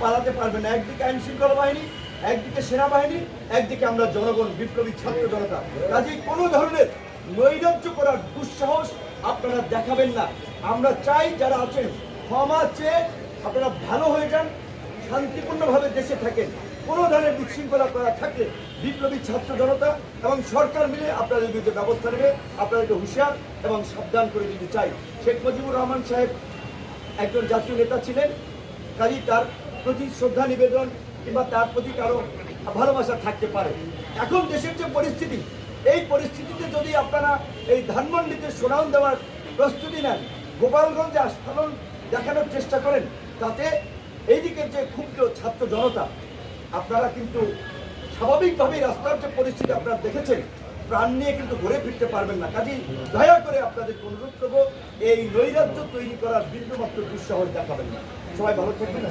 পালাতে পারবে না। একদিকে আইন শৃঙ্খলা বাহিনী, একদিকে সেনাবাহিনী, একদিকে আমরা জনগণ, বিপ্লবী ছাত্র জনতা। কাজেই কোনো ধরনের নৈরাজ্য করার দুঃসাহস আপনারা দেখাবেন না। আমরা চাই যারা আছেন ক্ষমা চেয়ে আপনারা ভালো হয়ে যান, শান্তিপূর্ণভাবে দেশে থাকেন। কোনো ধরনের বিশৃঙ্খলা করা থাকলে বিপ্লবী ছাত্র জনতা এবং সরকার মিলে আপনাদের বিরুদ্ধে ব্যবস্থা নেবে। আপনাদেরকে হুঁশিয়ার এবং সাবধান করে দিতে চাই। শেখ মুজিবুর রহমান সাহেব একজন জাতীয় নেতা ছিলেন, কাজেই তার প্রতি শ্রদ্ধা নিবেদন কিংবা তার প্রতি কারো ভালোবাসা থাকতে পারে। এখন দেশের যে পরিস্থিতি, এই পরিস্থিতিতে যদি আপনারা এই ধানমন্ডিতে শোডাউন দেওয়ার প্রস্তুতি নেন, গোপালগঞ্জে আস্ফালন দেখানোর চেষ্টা করেন, তাতে এইদিকে যে ক্ষুব্ধ ছাত্র জনতা, আপনারা কিন্তু স্বাভাবিকভাবেই রাস্তার যে পরিস্থিতি আপনারা দেখেছেন, প্রাণ নিয়ে কিন্তু ঘুরে ফিরতে পারবেন না। কাজেই দয়া করে আপনাদের অনুরোধ করবো, এই নৈরাজ্য তৈরি করার বিন্দুমাত্র দুঃসাহস দেখাবেন না। সবাই ভালো থাকবেন।